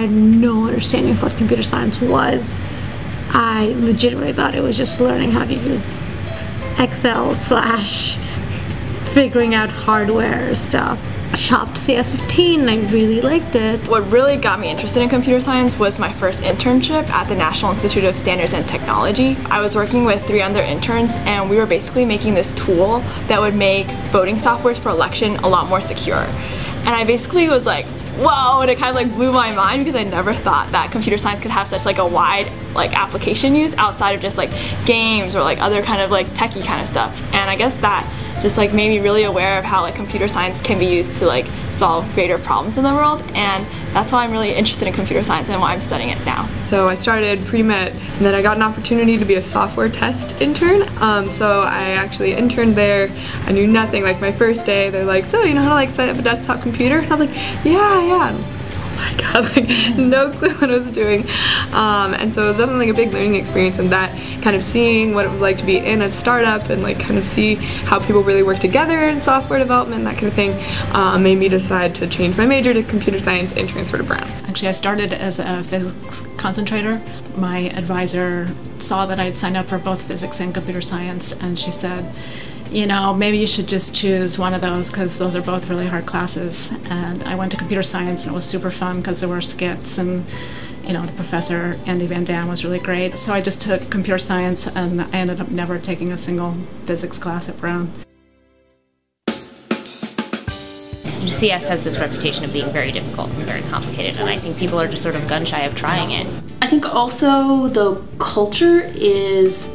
had no understanding of what computer science was. I legitimately thought it was just learning how to use Excel / figuring out hardware stuff. I shopped CS15 and I really liked it. What really got me interested in computer science was my first internship at the National Institute of Standards and Technology. I was working with 3 other interns and we were basically making this tool that would make voting softwares for election a lot more secure. And I basically was like, whoa, and it kind of like blew my mind because I never thought that computer science could have such like a wide like application use outside of just like games or like other kind of like techie kind of stuff. And I guess that just like made me really aware of how like computer science can be used to like solve greater problems in the world, and that's why I'm really interested in computer science and why I'm studying it now. So I started pre-med and then I got an opportunity to be a software test intern. So I actually interned there. I knew nothing. Like my first day they're like, so you know how to like set up a desktop computer? And I was like, yeah. Oh my god, like no clue what I was doing. And so it was definitely like a big learning experience, and that kind of seeing what it was like to be in a startup and like kind of see how people really work together in software development, that kind of thing, made me decide to change my major to computer science and transfer to Brown. Actually, I started as a physics concentrator. My advisor saw that I had signed up for both physics and computer science, and she said, you know, maybe you should just choose one of those because those are both really hard classes. And I went to computer science and it was super fun because there were skits, and you know, the professor, Andy Van Dam, was really great. So I just took computer science and I ended up never taking a single physics class at Brown. CS has this reputation of being very difficult and very complicated, and I think people are just sort of gun shy of trying it. I think also the culture is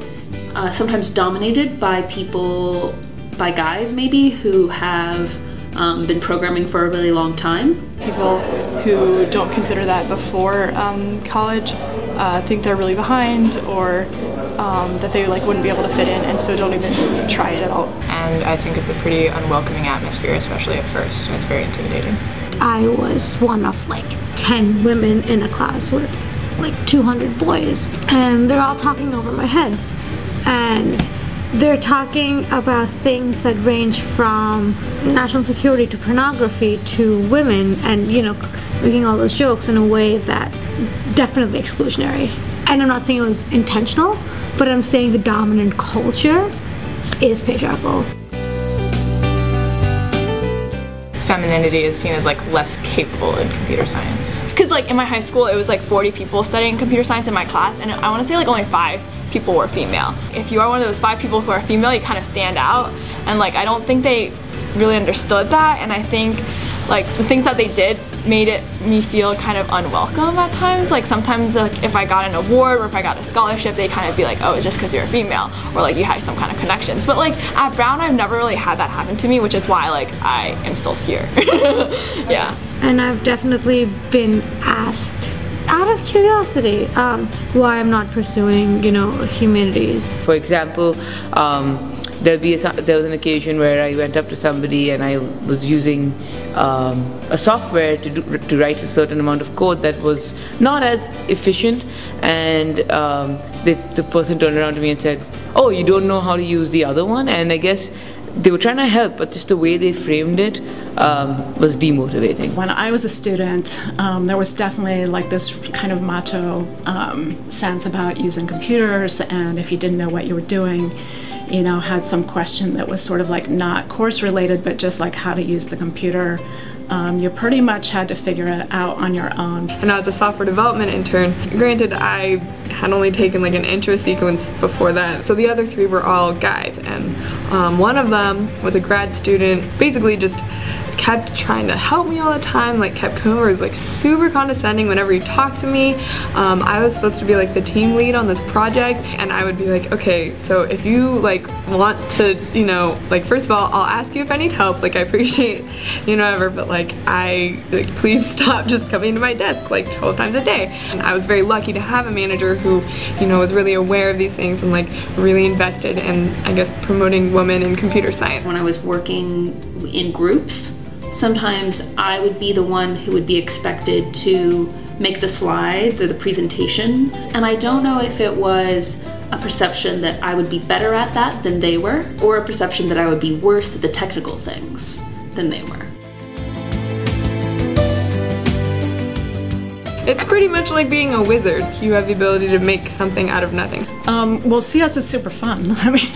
sometimes dominated by people, by guys maybe, who have been programming for a really long time. People who don't consider that before college think they're really behind, or that they like wouldn't be able to fit in, and so don't even try it at all. And I think it's a pretty unwelcoming atmosphere, especially at first. It's very intimidating. I was one of like 10 women in a class with like 200 boys, and they're all talking over my heads. And they're talking about things that range from national security to pornography to women, and you know, making all those jokes in a way that definitely exclusionary. And I'm not saying it was intentional, but I'm saying the dominant culture is patriarchal. Femininity is seen as like less capable in computer science. Because like in my high school it was like 40 people studying computer science in my class, and I want to say like only 5 people were female. If you are one of those 5 people who are female, you kind of stand out, and like I don't think they really understood that, and I think like the things that they did made me feel kind of unwelcome at times. Like sometimes like if I got an award or if I got a scholarship, they kind of be like, oh, it's just because you're a female, or like you had some kind of connections. But like at Brown I've never really had that happen to me, which is why like I am still here. Yeah. And I've definitely been asked out of curiosity why I'm not pursuing, you know, humanities. For example, there was an occasion where I went up to somebody and I was using a software to write a certain amount of code that was not as efficient, and the person turned around to me and said, oh, you don't know how to use the other one? And I guess they were trying to help, but just the way they framed it was demotivating. When I was a student, there was definitely like this kind of macho sense about using computers, and if you didn't know what you were doing, you know, had some question that was sort of like not course related, but just like how to use the computer. You pretty much had to figure it out on your own. And I was a software development intern. Granted, I had only taken like an intro sequence before that, so the other 3 were all guys, and one of them was a grad student, basically just kept trying to help me all the time, like kept coming over, was like super condescending whenever he talked to me. I was supposed to be like the team lead on this project, and I would be like, okay, so if you like want to, you know, like first of all, I'll ask you if I need help, like I appreciate, you know, whatever, but like please stop just coming to my desk like 12 times a day. And I was very lucky to have a manager who, you know, was really aware of these things and like really invested in, I guess, promoting women in computer science. When I was working in groups, sometimes I would be the one who would be expected to make the slides or the presentation, and I don't know if it was a perception that I would be better at that than they were, or a perception that I would be worse at the technical things than they were. It's pretty much like being a wizard. You have the ability to make something out of nothing. Well, CS is super fun. I mean,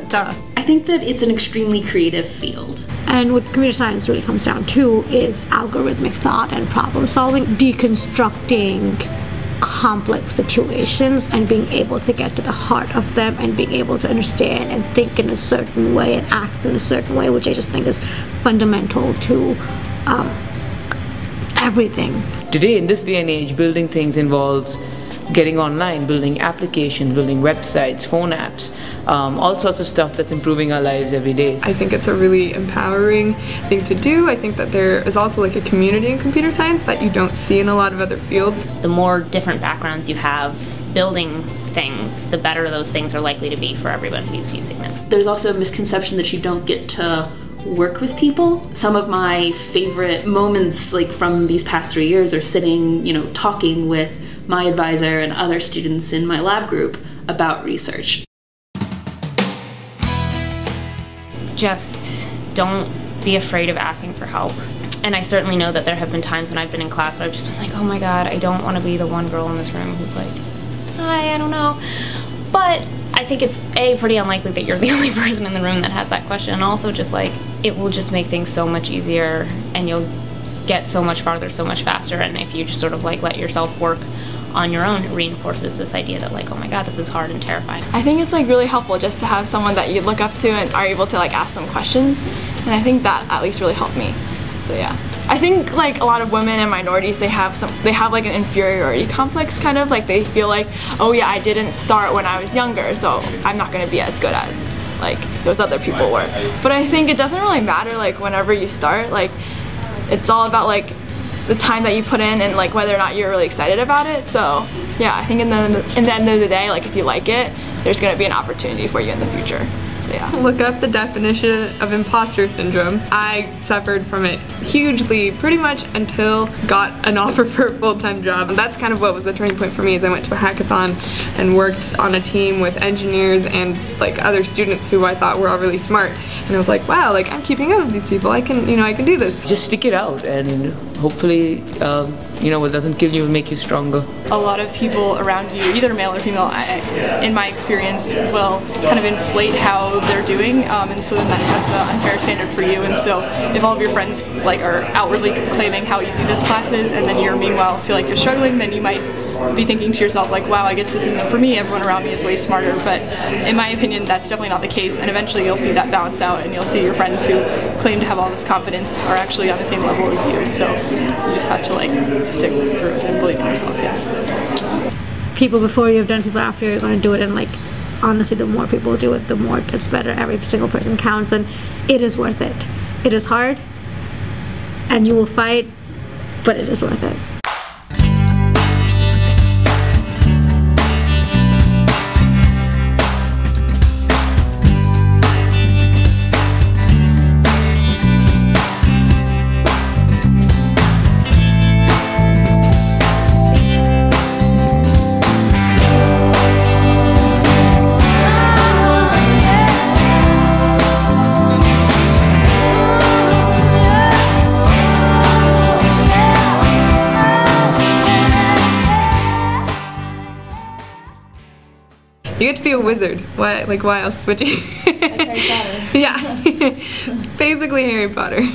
duh. I think that it's an extremely creative field. And what computer science really comes down to is algorithmic thought and problem solving, deconstructing complex situations and being able to get to the heart of them and being able to understand and think in a certain way and act in a certain way, which I just think is fundamental to everything. Today, in this day and age, building things involves getting online, building applications, building websites, phone apps, all sorts of stuff that's improving our lives every day. I think it's a really empowering thing to do. I think that there is also like a community in computer science that you don't see in a lot of other fields. The more different backgrounds you have building things, the better those things are likely to be for everyone who's using them. There's also a misconception that you don't get to work with people. Some of my favorite moments, like from these past 3 years, are sitting, talking with my advisor and other students in my lab group about research. Just don't be afraid of asking for help. And I certainly know that there have been times when I've been in class where I've just been like, oh my god, I don't want to be the one girl in this room who's like, hi, I don't know. But I think it's pretty unlikely that you're the only person in the room that has that question, and also just like, it will just make things so much easier and you'll get so much farther so much faster. And if you just sort of like let yourself work on your own, it reinforces this idea that like, oh my god, this is hard and terrifying. I think it's like really helpful just to have someone that you look up to and are able to like ask them questions, and I think that at least really helped me. So yeah, I think like a lot of women and minorities, they have like an inferiority complex, kind of like they feel like, oh yeah, I didn't start when I was younger, so I'm not gonna be as good as like those other people were. But I think it doesn't really matter like whenever you start, like it's all about like the time that you put in and like whether or not you're really excited about it. So yeah, I think in the end of the day, like if you like it, there's gonna be an opportunity for you in the future. So yeah. Look up the definition of imposter syndrome. I suffered from it hugely pretty much until got an offer for a full-time job. And that's kind of what was the turning point for me, is I went to a hackathon and worked on a team with engineers and like other students who I thought were all really smart. And I was like, wow, like I'm keeping up with these people. I can do this. Just stick it out, and hopefully, what doesn't kill you will make you stronger. A lot of people around you, either male or female, in my experience, will kind of inflate how they're doing, and so then that sets an unfair standard for you. And so if all of your friends like are outwardly claiming how easy this class is, and then you meanwhile feel like you're struggling, then you might be thinking to yourself like, wow, I guess this isn't for me, everyone around me is way smarter. But in my opinion, that's definitely not the case, and eventually you'll see that balance out and you'll see your friends who claim to have all this confidence are actually on the same level as you. So you just have to like stick through it and believe in yourself. Yeah. People before you have done, people after you're going to do it, and like honestly, the more people do it, the more it gets better. Every single person counts, and it is worth it. It is hard and you will fight, but it is worth it. You get to be a wizard. Why else would you? Like Harry Potter. Yeah. It's basically Harry Potter.